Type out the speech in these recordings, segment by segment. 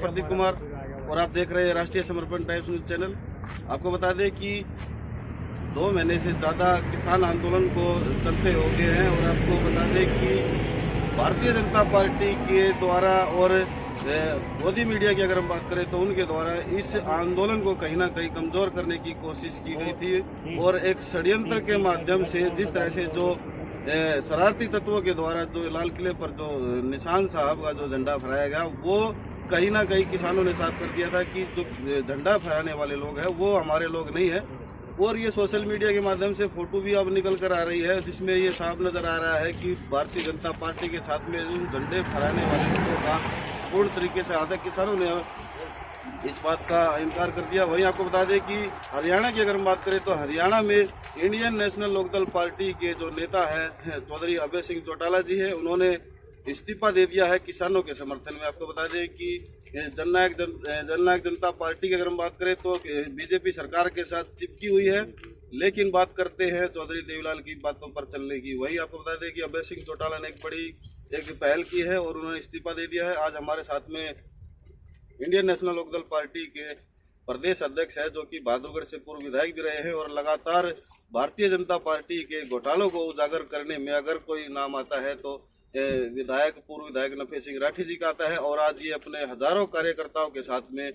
प्रदीप कुमार और आप देख रहे हैं राष्ट्रीय समर्पण टाइम्स न्यूज चैनल। आपको बता दें कि 2 महीने से ज़्यादा किसान आंदोलन को चलते हो गए हैं और आपको बता दें कि भारतीय जनता पार्टी के द्वारा और मोदी मीडिया की अगर हम बात करें तो उनके द्वारा इस आंदोलन को कहीं ना कहीं कमज़ोर करने की कोशिश की गई थी और एक षड्यंत्र के माध्यम से जिस तरह से जो शरारती तत्वों के द्वारा जो लाल किले पर जो निशान साहब का जो झंडा फहराया गया वो कहीं ना कहीं किसानों ने साफ कर दिया था कि जो झंडा फहराने वाले लोग हैं वो हमारे लोग नहीं है। और ये सोशल मीडिया के माध्यम से फोटो भी अब निकल कर आ रही है जिसमें ये साफ नजर आ रहा है कि भारतीय जनता पार्टी के साथ में उन झंडे फहराने वाले लोगों का पूर्ण तरीके से आधा किसानों ने इस बात का इनकार कर दिया। वहीं आपको बता दें कि हरियाणा की अगर हम बात करें तो हरियाणा में इंडियन नेशनल लोकदल पार्टी के जो नेता है चौधरी अभय सिंह चौटाला जी है, उन्होंने इस्तीफा दे दिया है किसानों के समर्थन में। आपको बता दें कि जननायक जनता पार्टी की अगर हम बात करें तो बीजेपी सरकार के साथ चिपकी हुई है, लेकिन बात करते हैं चौधरी देवीलाल की बातों पर चलने की। वही आपको बता दें कि अभय सिंह चौटाला ने एक पहल की है और उन्होंने इस्तीफा दे दिया है। आज हमारे साथ में इंडियन नेशनल लोकदल पार्टी के प्रदेश अध्यक्ष है जो कि बहादुरगढ़ से पूर्व विधायक भी रहे हैं और लगातार भारतीय जनता पार्टी के घोटालों को उजागर करने में अगर कोई नाम आता है तो पूर्व विधायक नफे सिंह राठी जी का आता है। और आज ये अपने हजारों कार्यकर्ताओं के साथ में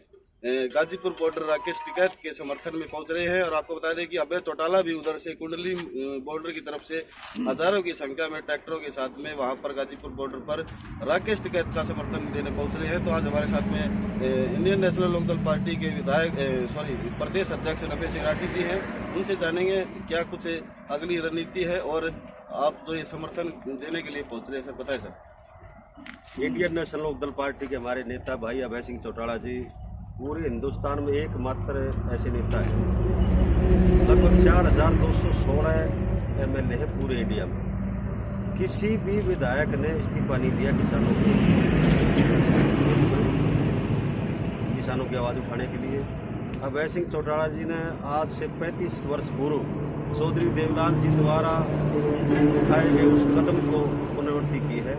गाजीपुर बॉर्डर राकेश टिकैत के समर्थन में पहुंच रहे हैं। और आपको बता दें कि अभय चौटाला भी उधर से कुंडली बॉर्डर की तरफ से हजारों की संख्या में ट्रैक्टरों के साथ में वहां पर गाजीपुर बॉर्डर पर राकेश टिकैत का समर्थन देने पहुंच रहे हैं। तो आज हमारे साथ में इंडियन नेशनल लोकदल पार्टी के प्रदेश अध्यक्ष नफे सिंह राठी जी हैं, उनसे जानेंगे क्या कुछ अगली रणनीति है और आप जो ये समर्थन देने के लिए पहुंच रहे हैं। सर बताएं sir. Indian national Lokdal party के हमारे नेता भाई अभय सिंह चौटाला जी पूरे हिंदुस्तान में एकमात्र ऐसे नेता हैं, लगभग 4216 MLA है पूरे इंडिया में। किसी भी विधायक ने इस्तीफा नहीं दिया किसानों की आवाज़ उठाने के लिए। अभय सिंह चौटाला जी ने आज से 35 वर्ष पूर्व चौधरी देवीलाल जी द्वारा उठाए गए उस कदम को पुनरावृत्ति की है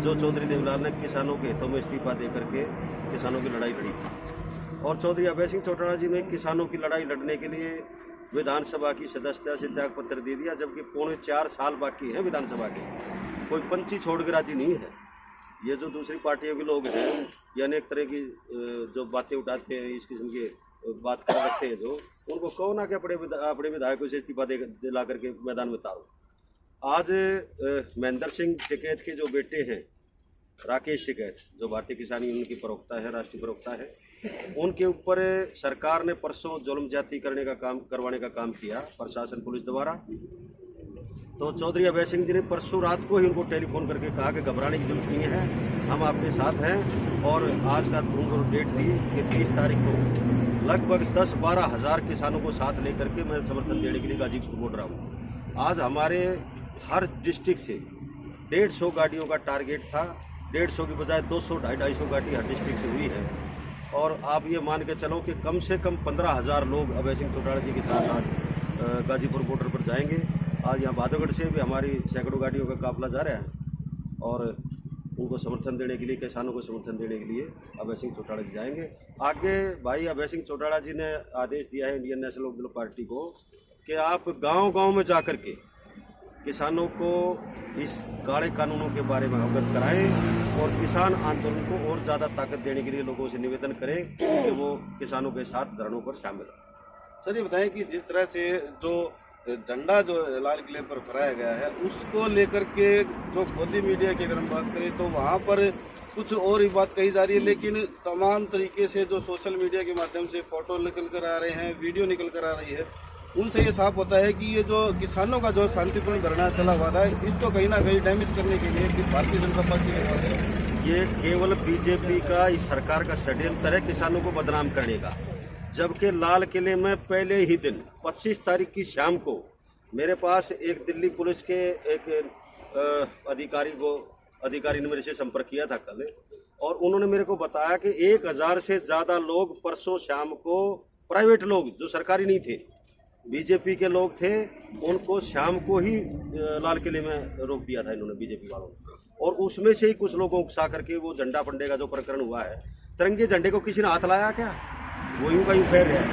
जो चौधरी देवीलाल ने किसानों के हितों में इस्तीफा दे करके किसानों की लड़ाई लड़ी थी। और चौधरी अभय सिंह चौटाला जी ने किसानों की लड़ाई लड़ने के लिए विधानसभा की सदस्यता से त्याग पत्र दे दिया, जबकि 4.25 साल बाकी हैं विधानसभा के। कोई पंछी छोड़ के राजी नहीं है। ये जो दूसरी पार्टियों के लोग हैं ये अनेक तरह की जो बातें उठाते हैं, इस किस्म की बात कर रखते हैं, जो उनको कहो ना कि अपने विधायकों से इस्तीफा दिला करके मैदान में उतारो। आज महेंद्र सिंह टिकैत के जो बेटे हैं राकेश टिकैत, जो भारतीय किसान यूनियन की प्रवक्ता है, राष्ट्रीय प्रवक्ता है, उनके ऊपर सरकार ने परसों जुल्म ज्यादती करवाने का काम किया प्रशासन पुलिस द्वारा। तो चौधरी अभय सिंह जी ने परसों रात को ही उनको टेलीफोन करके कहा कि घबराने की जरूरत नहीं है, हम आपके साथ हैं। और आज का उनको डेट दी कि 30 तारीख को लगभग 10-12 हज़ार किसानों को साथ लेकर के मैं समर्थन देने के लिए गाजीपुर मोड़ रहा हूँ। आज हमारे हर डिस्ट्रिक्ट से 150 गाड़ियों का टारगेट था। 150 की बजाय 200-250 गाड़ी हर डिस्ट्रिक्ट से हुई है। और आप ये मान के चलो कि कम से कम 15,000 लोग अभय सिंह चौटाला जी के साथ आज गाजीपुर बॉर्डर पर जाएंगे। आज यहाँ बहादुरगढ़ से भी हमारी सैकड़ों गाड़ियों का काफिला जा रहा है और उनको समर्थन देने के लिए, किसानों को समर्थन देने के लिए अभय सिंह चौटाला जी जाएंगे। आगे भाई अभय सिंह चौटाला जी ने आदेश दिया है इंडियन नेशनल लोकदल पार्टी को कि आप गांव-गांव में जा कर के किसानों को इस काले कानूनों के बारे में अवगत कराएं और किसान आंदोलन को और ज़्यादा ताकत देने के लिए लोगों से निवेदन करें कि वो किसानों के साथ धरनों पर शामिल हों। सर ये बताएं कि जिस तरह से जो झंडा जो लाल किले पर फहराया गया है उसको लेकर के जो मोदी मीडिया की अगर हम बात करें तो वहाँ पर कुछ और ही बात कही जा रही है, लेकिन तमाम तरीके से जो सोशल मीडिया के माध्यम से फोटो निकल कर आ रहे हैं, वीडियो निकल कर आ रही है, उनसे ये साफ होता है कि ये जो किसानों का जो शांतिपूर्ण धरना चला हुआ था इसको कहीं ना कहीं डैमेज करने के लिए भारतीय जनता पार्टी के द्वारा ये केवल बीजेपी का, इस सरकार का षड्यंत्र है किसानों को बदनाम करने का। जबकि लाल किले में पहले ही दिन 25 तारीख की शाम को मेरे पास एक दिल्ली पुलिस के एक अधिकारी ने मेरे से संपर्क किया था कल, और उन्होंने मेरे को बताया कि 1000 से ज़्यादा लोग परसों शाम को, प्राइवेट लोग जो सरकारी नहीं थे, बीजेपी के लोग थे, उनको शाम को ही लाल किले में रोक दिया था इन्होंने बीजेपी वालों ने। और उसमें से ही कुछ लोगों को उकसा करके वो झंडा फंडे का जो प्रकरण हुआ है तिरंगे झंडे को किसी ने हाथ लाया क्या? वो यूं का यूं फैल रहा है।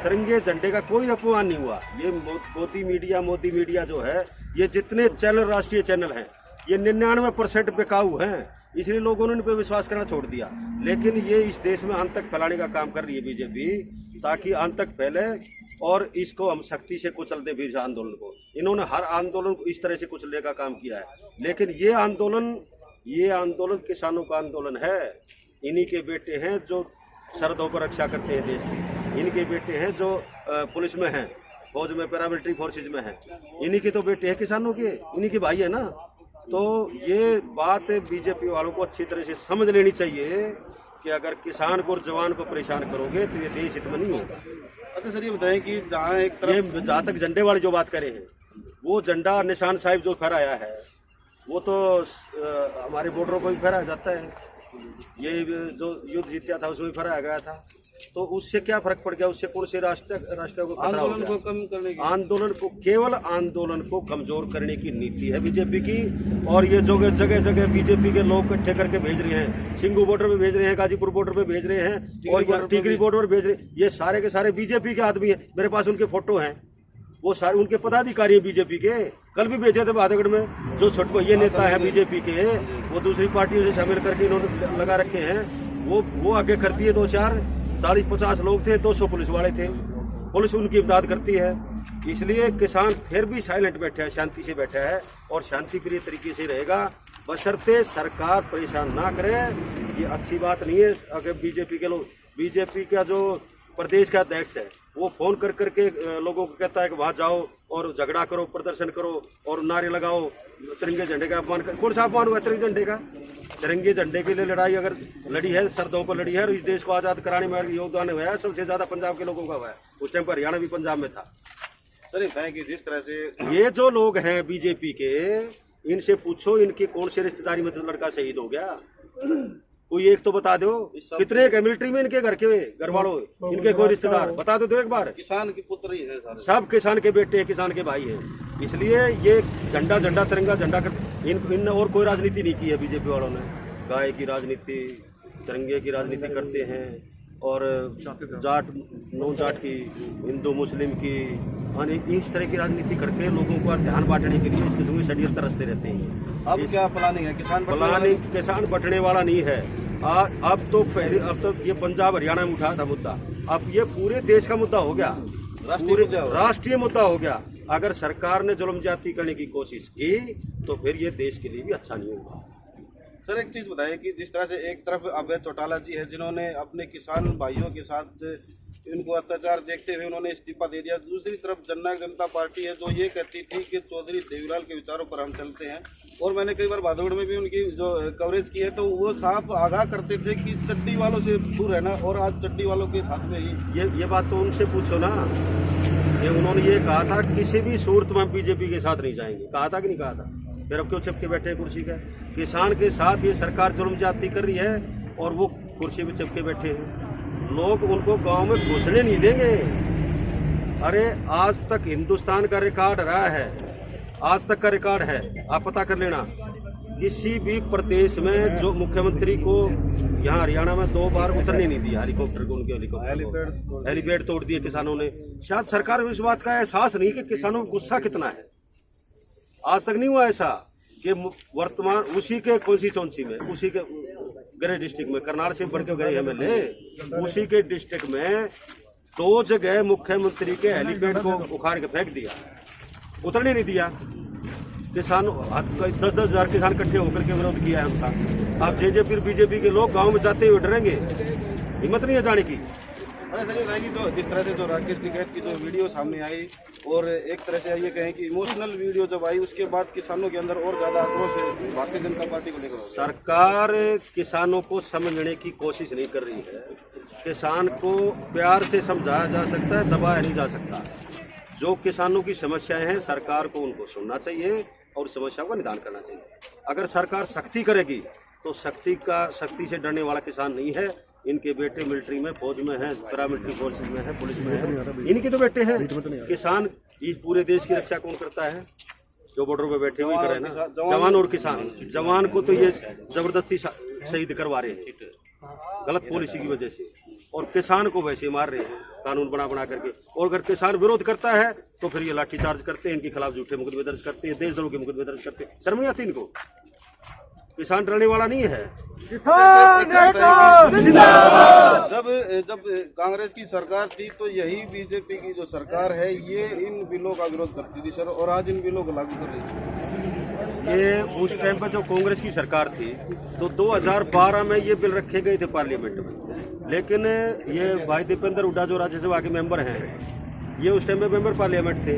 तिरंगे झंडे का कोई अपमान नहीं हुआ। ये मोदी मीडिया जो है, ये जितने चैनल राष्ट्रीय चैनल हैं, ये 99% बेकाऊ हैं, इसलिए लोगों ने इन पे विश्वास करना छोड़ दिया। लेकिन ये इस देश में अंत तक फैलाने का काम कर रही है बीजेपी, ताकि अंत तक फैले और इसको हम सख्ती से कुचल दें बीज आंदोलन को। इन्होंने हर आंदोलन को इस तरह से कुचलने का काम किया है, लेकिन ये आंदोलन किसानों का आंदोलन है। इन्हीं के बेटे हैं जो सरहदों पर रक्षा करते हैं देश की, इनके बेटे हैं जो पुलिस में हैं, फौज में, पैरामिलिट्री फोर्सेज में हैं, इन्हीं के तो बेटे हैं किसानों के, इन्हीं के भाई है ना। तो ये बात बीजेपी वालों को अच्छी तरह से समझ लेनी चाहिए कि अगर किसान को और जवान को परेशान करोगे तो ये देश हित में नहीं होगा। अच्छा सर, ये बताएं कि जहाँ एक तरफ जहाँ तक झंडे वाली जो बात करे हैं, वो झंडा निशान साहिब जो फहराया है, वो तो हमारे बॉर्डरों पर भी फहराया जाता है। ये जो युद्ध जीता था उसमें फहराया गया था, तो उससे क्या फर्क पड़ गया? उससे कौन से राष्ट्र को आंदोलन को कम करने की, केवल आंदोलन को कमजोर करने की नीति है बीजेपी की। और ये जो जगह जगह बीजेपी के लोग इकट्ठे करके भेज रहे हैं, सिंगू बॉर्डर पे भेज रहे हैं, गाजीपुर बॉर्डर पे भेज रहे हैं, और टिकरी बॉर्डर पर भेज रहे हैं, ये सारे के सारे बीजेपी के आदमी है। मेरे पास उनके फोटो हैं, वो सारे उनके पदाधिकारी हैं बीजेपी के। कल भी भेजे थे बहादुरगढ़ में, जो छोटको ये नेता है बीजेपी के, वो दूसरी पार्टियों से शामिल करके इन्होंने लगा रखे हैं। वो आगे करती है, 2-4-40-50 लोग थे, 200 पुलिस वाले थे, पुलिस उनकी इमदाद करती है। इसलिए किसान फिर भी साइलेंट बैठा है, शांति से बैठा है और शांति प्रिय तरीके से रहेगा, बशर्ते सरकार परेशान ना करे। ये अच्छी बात नहीं है। अगर बीजेपी के लोग, बीजेपी का जो प्रदेश का अध्यक्ष है, वो फोन कर करके लोगों को कहता है कि वहां जाओ और झगड़ा करो, प्रदर्शन करो और नारे लगाओ, तिरंगे झंडे का अपमान कर। कौन सा अपमान हुआ तिरंगे झंडे का? तिरंगे झंडे के लिए लड़ाई अगर लड़ी है, सरहदों पर लड़ी है, और इस देश को आजाद कराने में योगदान हुआ है, सबसे ज्यादा पंजाब के लोगों का हुआ है। उस टाइम पर हरियाणा भी पंजाब में था। सर ये कि जिस तरह से ये जो लोग हैं बीजेपी के, इनसे पूछो इनके कौन से रिश्तेदारी में लड़का शहीद हो गया, कोई एक तो बता दो। कितने के मिलिट्री में इनके घर वालों, इनके कोई रिश्तेदार बता दो एक बार। किसान के पुत्र ही है सारे, सब किसान के बेटे हैं, किसान के भाई हैं। इसलिए ये झंडा तिरंगा झंडा इन और कोई राजनीति नहीं की है बीजेपी वालों ने। गाय की राजनीति, तिरंगे की राजनीति करते हैं, और जाट नो जाट की, हिंदू मुस्लिम की, इस तरह की राजनीति करके लोगों को ध्यान बांटने के लिए इस किस्म के षड्यंत्र रचते रहते हैं। अब क्या प्लानिंग है? किसान बंटने वाला नहीं है। अब तो ये पंजाब हरियाणा में उठा था मुद्दा, अब ये पूरे देश का मुद्दा हो गया, राष्ट्रीय मुद्दा हो गया। अगर सरकार ने जुल्म ज्यादती करने की कोशिश की तो फिर ये देश के लिए भी अच्छा नहीं होगा। सर एक चीज बताइए कि जिस तरह से एक तरफ अभय चौटाला जी है, जिन्होंने अपने किसान भाइयों के साथ इनको अत्याचार देखते हुए उन्होंने इस्तीफा दे दिया, दूसरी तरफ जननायक जनता पार्टी है जो ये कहती थी कि चौधरी देवीलाल के विचारों पर हम चलते हैं। और मैंने कई बार बहादुरगढ़ में भी उनकी जो कवरेज की है, तो वो साफ आगाह करते थे कि चट्टी वालों से दूर रहना, और आज चट्टी वालों के साथ में ही ये बात तो उनसे पूछो ना। ये उन्होंने ये कहा था किसी भी सूरत में बीजेपी के साथ नहीं जाएंगे, कहा था कि नहीं कहा था? फिर अब क्यों चिपके बैठे हैं कुर्सी का? किसान के साथ ये सरकार जुल्म ज्यादती कर रही है और वो कुर्सी पे चिपके बैठे हैं। लोग उनको गांव में घुसने नहीं देंगे। अरे आज तक हिंदुस्तान का रिकॉर्ड रहा है, आज तक का रिकॉर्ड है, आप पता कर लेना। किसी भी प्रदेश में जो मुख्यमंत्री को यहाँ हरियाणा में 2 बार उतरने नहीं दिया हेलीकॉप्टर को, उनके हेलीपैड तोड़ दिए किसानों ने। शायद सरकार को इस बात का एहसास नहीं कि किसानों को गुस्सा कितना है। आज तक नहीं हुआ ऐसा कि वर्तमान उसी के कॉन्स्टिट्यूएंसी में, उसी के गृह डिस्ट्रिक्ट में, करनाल से बढ़ के गए एमएलए, उसी के डिस्ट्रिक्ट में 2 जगह मुख्यमंत्री के हेलीपैड को उखाड़ के फेंक दिया, उतरने नहीं दिया। किसान 10-10 हजार किसान इकट्ठे होकर के विरोध किया है उनका। अब जेजेपी बीजेपी के लोग गांव में जाते हुए डरेंगे, हिम्मत नहीं है जाने की। तो जिस तरह से जो राकेश टिकैत की जो वीडियो सामने आई, और एक तरह से ये कहें कि इमोशनल वीडियो जब आई, उसके बाद किसानों के अंदर और ज्यादा आक्रोश है भारतीय जनता पार्टी को लेकर। सरकार किसानों को समझने की कोशिश नहीं कर रही है। किसान को प्यार से समझाया जा सकता है, दबाया नहीं जा सकता। जो किसानों की समस्याएं हैं, सरकार को उनको सुनना चाहिए और समस्या का निदान करना चाहिए। अगर सरकार सख्ती करेगी तो सख्ती से डरने वाला किसान नहीं है। इनके बेटे मिलिट्री में, फौज में है, पैरामिलिट्री फोर्सेज में है, पुलिस में है, इनके तो बेटे हैं। किसान इस पूरे देश की रक्षा कौन करता है? जो बॉर्डर पे बैठे हुए करे ना, जवान और किसान। जवान को तो ये जबरदस्ती शहीद करवा रहे हैं। गलत पॉलिसी की वजह से, और किसान को वैसे मार रहे हैं कानून बना करके। और अगर किसान विरोध करता है तो फिर ये लाठीचार्ज करते हैं, इनके खिलाफ झूठे मुकदमे दर्ज करते हैं, देशद्रोह के मुकदमे दर्ज करते हैं। शर्म नहीं आती इनको? किसान डरने वाला नहीं है। जब कांग्रेस की सरकार थी तो यही बीजेपी की जो सरकार है ये इन बिलों का विरोध करती थी सर, और आज इन बिलों को लागू कर रही है। ये उस टाइम पर जो कांग्रेस की सरकार थी तो 2012 में ये बिल रखे गए थे पार्लियामेंट में, लेकिन ये भाई दीपेंद्र हुड्डा जो राज्यसभा के मेंबर हैं, ये उस टाइम में मेंबर पार्लियामेंट थे।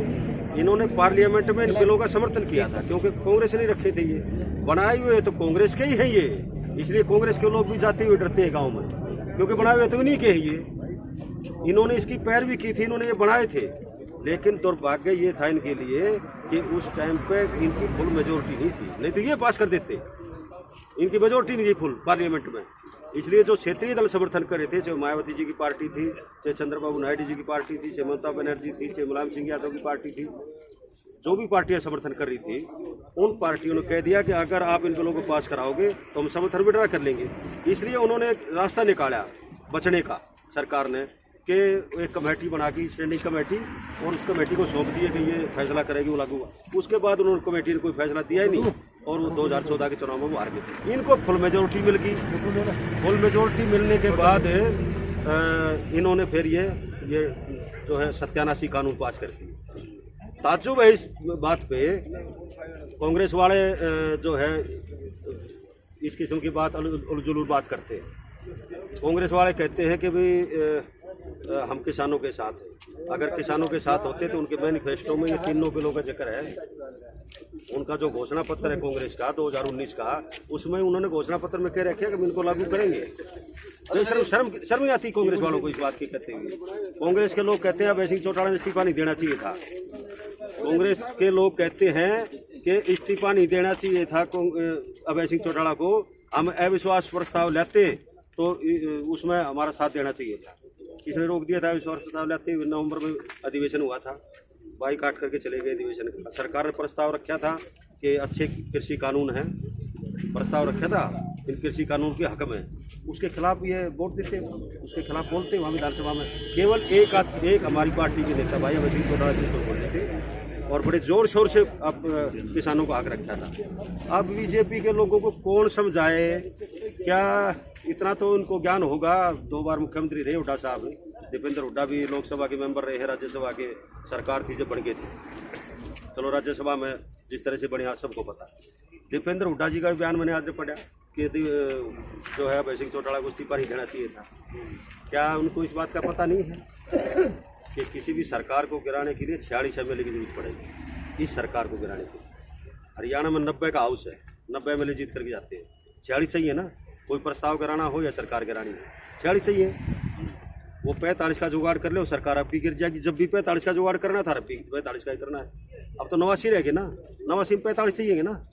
इन्होंने पार्लियामेंट में इन बिलों का समर्थन किया था, क्योंकि कांग्रेस ने रखे थे। ये बनाए हुए तो कांग्रेस के ही हैं ये, इसलिए कांग्रेस के लोग भी जाते हुए डरते हैं गांव में, क्योंकि बनाए हुए तो इन्हीं के ही ये। इन्होंने इसकी पैरवी की थी, इन्होंने ये बनाए थे, लेकिन दुर्भाग्य ये था इनके लिए कि उस टाइम पे इनकी फुल मेजोरिटी नहीं थी, नहीं तो ये पास कर देते। इनकी मेजोरिटी नहीं थी फुल पार्लियामेंट में, इसलिए जो क्षेत्रीय दल समर्थन कर रहे थे, चाहे मायावती जी की पार्टी थी, चाहे चंद्रबाबू नायडू जी की पार्टी थी, चाहे ममता बनर्जी थी, चाहे मुलायम सिंह यादव की पार्टी थी, जो भी पार्टियां समर्थन कर रही थी, उन पार्टियों ने कह दिया कि अगर आप इन बिलों को पास कराओगे तो हम समर्थन विड्रा कर लेंगे। इसलिए उन्होंने एक रास्ता निकाला बचने का, सरकार ने, कि एक कमेटी बना की, स्टैंडिंग कमेटी, और उस कमेटी को सौंप दिया कि ये फैसला करेगी, वो लागू हुआ। उसके बाद उन्होंने कमेटी ने कोई फैसला दिया ही नहीं, और वो 2014 के चुनाव में वो हार गए। इनको फुल मेजोरिटी मिल गई। फुल मेजोरिटी मिलने के बाद इन्होंने फिर ये जो है सत्यानाशी कानून पास कर दिया। ताज्जुब है इस बात पे, कांग्रेस वाले जो है इस किस्म की बात उलझुल बात करते हैं। कांग्रेस वाले कहते हैं कि भाई हम किसानों के साथ हैं। अगर किसानों के साथ होते तो उनके मैनिफेस्टो में ये तीनों बिलों का जिक्र है। उनका जो घोषणा पत्र है कांग्रेस का 2019 का, उसमें उन्होंने घोषणा पत्र में कह रखे कि हम इनको लागू करेंगे। तो शर्म नहीं आती कांग्रेस वालों को इस बात की कहते हुए। कांग्रेस के लोग कहते हैं अभय सिंह चौटाला ने इस्तीफा नहीं देना चाहिए था। कांग्रेस के लोग कहते हैं कि इस्तीफा नहीं देना चाहिए था अभय सिंह चौटाला को। हम अविश्वास प्रस्ताव लेते तो उसमें हमारा साथ देना चाहिए था। किसने रोक दिया था अविश्वास प्रस्ताव लेते? नवंबर में अधिवेशन हुआ था, बाई काट करके चले गए अधिवेशन का। सरकार ने प्रस्ताव रखा था कि अच्छे कृषि कानून हैं, प्रस्ताव रखा था इन कृषि कानून के हक में, उसके खिलाफ ये वोट देते, उसके खिलाफ बोलते वहाँ विधानसभा में। केवल एक हमारी पार्टी के नेता भाई अभय सिंह चौटाला जी को बोलते थे, और बड़े जोर शोर से अब किसानों को हक रखा था। अब बीजेपी के लोगों को कौन समझाए? क्या इतना तो उनको ज्ञान होगा? 2 बार मुख्यमंत्री रहे हुड्डा साहब, दीपेंद्र हुड्डा भी लोकसभा के मेंबर रहे हैं, राज्यसभा के सरकार थी जब बन गए थे। चलो राज्यसभा में जिस तरह से बने आज सबको पता। दीपेंद्र हुड्डा जी का भी बयान मैंने आज पढ़ा कि जो है अभय सिंह चौटाला को इस्तीफा नहीं देना चाहिए था। क्या उनको इस बात का पता नहीं है कि किसी भी सरकार को गिराने के लिए 46 MLA की जरूरत पड़ेगी? इस सरकार को गिराने के लिए हरियाणा में 90 का हाउस है, 90 MLA जीत करके जाते हैं। 46 चाहिए ना, कोई प्रस्ताव गिराना हो या सरकार गिरानी हो, 46 चाहिए। वो 45 का जुगाड़ कर ले, सरकार आपकी गिर जाएगी। जब भी 45 का जुगाड़ करना था, अब भी 45 का ही करना है। अब तो 89 रह गए ना, 89 में 45 चाहिए ना,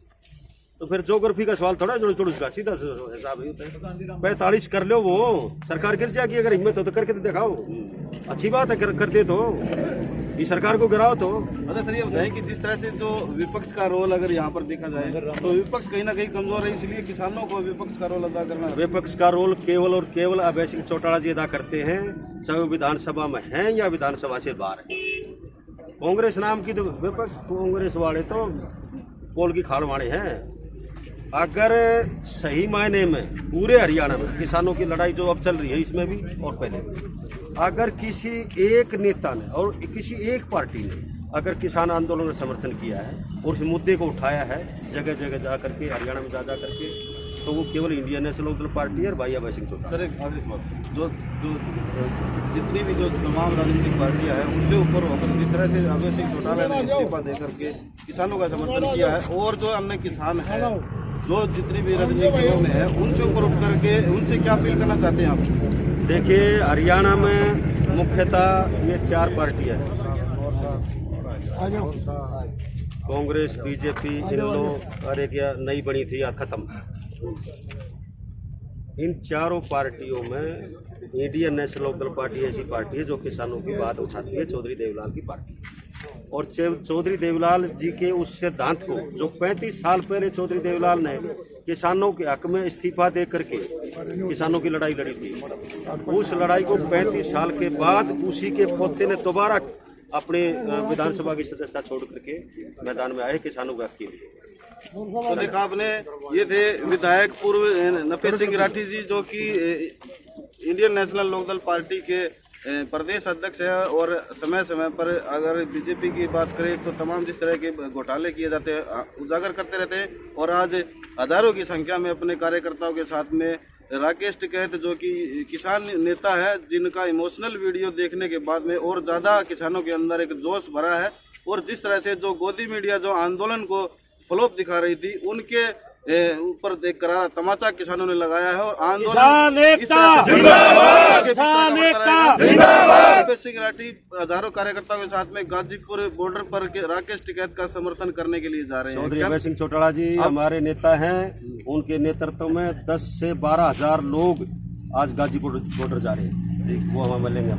तो फिर जोग्राफी का सवाल थोड़ा जोड़ उसका सीधा हिसाब होता है। 45 कर लो, वो सरकार गिर जाएगी। अगर हिम्मत हो तो करके तो दिखाओ, अच्छी बात है, करते तो ये सरकार को गिराओ तो। अच्छा सर, ये बताएं कि जिस तरह से जो विपक्ष का रोल अगर यहाँ पर देखा जाए तो विपक्ष कहीं ना कहीं कमजोर है, इसलिए किसानों को विपक्ष का रोल अदा करना है। विपक्ष का रोल केवल और केवल अभय सिंह चौटाला जी अदा करते हैं, चाहे वो विधानसभा में हैं या विधानसभा से बाहर है। कांग्रेस नाम की तो विपक्ष, कांग्रेस वाले तो पोल की खाल वाले हैं। अगर सही मायने में पूरे हरियाणा में किसानों की लड़ाई जो अब चल रही है, इसमें भी और पहले भी, अगर किसी एक नेता ने और किसी एक पार्टी ने अगर किसान आंदोलन का समर्थन किया है और उस मुद्दे को उठाया है जगह जगह जा करके, हरियाणा में जा करके, तो वो केवल इंडियन नेशनल लोकदल पार्टी है भाई अभय सिंह चौटाला। सर एक आखिरी सवाल, जो जितनी भी जो तमाम राजनीतिक पार्टियां हैं उनसे ऊपर होकर जिस तरह से अभय सिंह चौटाला ने इस्तीफा दे करके किसानों का समर्थन किया है, और जो अन्य किसान है जो जितनी भी राजनीतिक दलों में है उनसे ऊपर उठ करके उनसे क्या अपील करना चाहते हैं आप? देखिए, हरियाणा में मुख्यतः ये 4 पार्टियां हैं, कांग्रेस, बीजेपी, इन लोग, और एक नई बनी थी या खत्म। इन चारों पार्टियों में इंडियन नेशनल लोकदल पार्टी ऐसी पार्टी है जो किसानों की बात उठाती है, चौधरी देवलाल की पार्टी। और चौधरी देवलाल जी के उस सिद्धांत को जो 35 साल पहले चौधरी देवलाल ने किसानों के हक में इस्तीफा दे करके किसानों की लड़ाई लड़ी थी, उस लड़ाई को 35 साल के बाद उसी के पोते ने दोबारा अपने विधानसभा की सदस्यता छोड़ करके मैदान में आए किसानों के हक के लिए। तो देखा आपने, ये थे विधायक पूर्व नफे सिंह राठी जी, जो कि इंडियन नेशनल लोकदल पार्टी के प्रदेश अध्यक्ष है और समय समय पर अगर बीजेपी की बात करें तो तमाम जिस तरह के घोटाले किए जाते हैं उजागर करते रहते हैं। और आज हजारों की संख्या में अपने कार्यकर्ताओं के साथ में राकेश टिकैत, जो कि किसान नेता है, जिनका इमोशनल वीडियो देखने के बाद में और ज़्यादा किसानों के अंदर एक जोश भरा है। और जिस तरह से जो गोदी मीडिया जो आंदोलन को फ्लॉप दिखा रही थी, उनके ऊपर एक करारा तमाचा किसानों ने लगाया है और आंदोलन सिंह राठी हजारों कार्यकर्ताओं के साथ में गाजीपुर बॉर्डर पर राकेश टिकैत का समर्थन करने के लिए जा रहे हैं। चौधरी अभय सिंह चौटाला जी हमारे नेता हैं, उनके नेतृत्व में 10 से 12 हजार लोग आज गाजीपुर बॉर्डर जा रहे हैं। वो हम मिलेंगे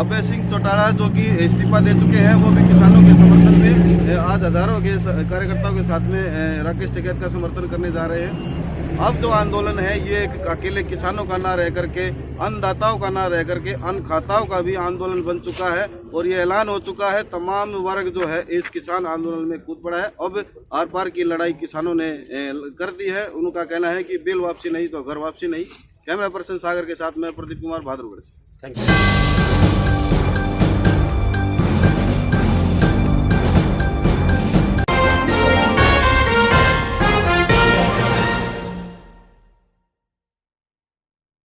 अभय सिंह चौटाला जो कि इस्तीफा दे चुके हैं, वो भी किसानों के समर्थन में आज हजारों के कार्यकर्ताओं के साथ में राकेश टिकैत का समर्थन करने जा रहे हैं। अब जो आंदोलन है ये एक अकेले किसानों का ना रह करके, अन्नदाताओं का ना रह करके, अन्न खाताओं का भी आंदोलन बन चुका है और ये ऐलान हो चुका है। तमाम वर्ग जो है इस किसान आंदोलन में कूद पड़ा है। अब आर पार की लड़ाई किसानों ने कर दी है। उनका कहना है कि बिल वापसी नहीं तो घर वापसी नहीं। कैमरा पर्सन सागर के साथ में प्रदीप कुमार भादरगढ़ से। Thank you.